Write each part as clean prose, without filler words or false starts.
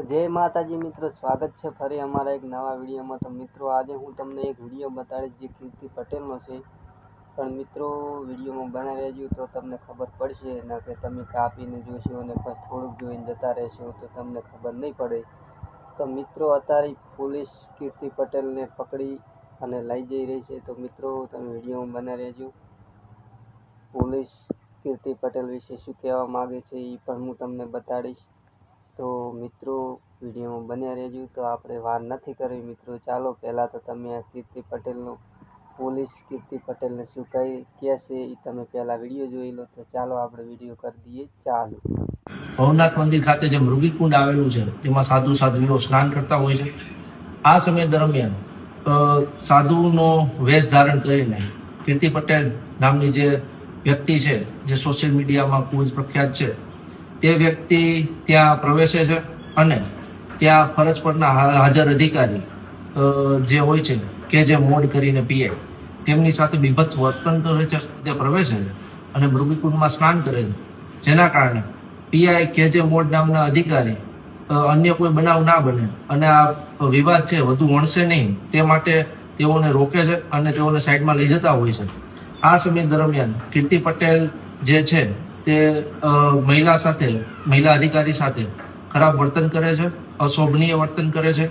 જય માતાજી મિત્રો, સ્વાગત છે ફરી અમારા એક નવા વિડીયોમાં। તો મિત્રો આજે હું તમને એક વિડીયો બતાડીશ જે કીર્તિ પટેલનો છે, પણ મિત્રો વિડીયોમાં બનાવી રહેજો તો તમને ખબર પડશે, ના કે તમે કાપીને જોશો અને બસ થોડુંક જોઈને જતા રહેશો તો તમને ખબર નહીં પડે। તો મિત્રો અત્યારે પોલીસ કીર્તિ પટેલને પકડી અને લઈ જઈ રહી છે, તો મિત્રો તમે વિડીયોમાં બનાવી રહેજો। પોલીસ કીર્તિ પટેલ વિશે શું કહેવા માગે છે એ પણ હું તમને બતાડીશ। તો મિત્રો વિડીયોમાં બન્યા રહેજો। તો આપણે વાર નથી કરવી મિત્રો, ચાલો પહેલાં તો તમે આ કીર્તિ પટેલનો પોલીસ કીર્તિ પટેલને શું કહે છે એ તમે પહેલાં વિડીયો જોઈ લો। તો ચાલો આપણે વિડીયો કરી દઈએ ચાલુ। ભવનાથ મંદિર ખાતે જે મૃગીકુંડ આવેલું છે તેમાં સાધુ સાધ્વીઓ સ્નાન કરતા હોય છે। આ સમય દરમિયાન સાધુનો વેશ ધારણ કરીને કીર્તિ પટેલ નામની જે વ્યક્તિ છે, જે સોશિયલ મીડિયામાં ખૂબ જ પ્રખ્યાત છે, તે વ્યક્તિ ત્યાં પ્રવેશે છે અને ત્યાં ફરજ પરના હાજર અધિકારી જે હોય છે કે જે મોડ કરીને પીએ તેમની સાથે બીભત્સ વર્તન કરે છે, તે પ્રવેશે છે અને મૃગીકુંડમાં સ્નાન કરે છે, જેના કારણે પીઆઈ કે જે મોડ નામના અધિકારી અન્ય કોઈ બનાવ ના બને અને આ વિવાદ છે વધુ વણસે નહીં તે માટે તેઓને રોકે છે અને તેઓને સાઈડમાં લઈ જતા હોય છે। આ સમય દરમિયાન કીર્તિ પટેલ જે છે તે મહિલા અધિકારી સાથે ખરાબ વર્તન કરે છે, અશોભનીય વર્તન કરે છે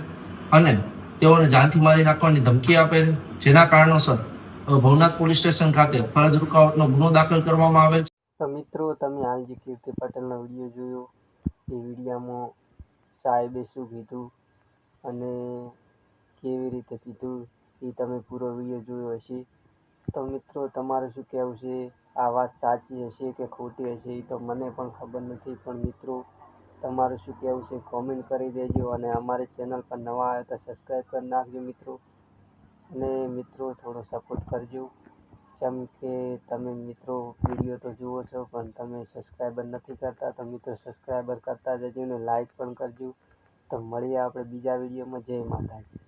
અને તેઓને જાનથી મારી નાખવાની ધમકી આપે છે, જેના કારણોસર ભવનાથ પોલીસ સ્ટેશન ખાતે ફરજ રૂકાવટનો ગુનો દાખલ કરવામાં આવે છે। તો મિત્રો તમે હાલ જે કીર્તિ પટેલનો વિડીયો જોયો એ વિડીયામાં સાહેબે શું કીધું અને કેવી રીતે કીધું એ તમે પૂરો વિડીયો જોયો હશે। તો મિત્રો તમારું શું કહેવું છે, આ વાત સાચી હશે કે ખોટી હશે એ તો મને પણ ખબર નથી, પણ મિત્રો તમારું શું કહેવું છે કોમેન્ટ કરી દેજો અને અમારી ચેનલ પર નવા આવ્યો તો સબસ્ક્રાઈબ કરી નાખજો મિત્રો, અને મિત્રો થોડો સપોર્ટ કરજો, જેમ કે તમે મિત્રો વિડીયો તો જુઓ છો પણ તમે સબસ્ક્રાઈબર નથી કરતા, તો મિત્રો સબસ્ક્રાઈબર કરતા જજો ને લાઈક પણ કરજો। તો મળીએ આપણે બીજા વિડીયોમાં। જય માતાજી।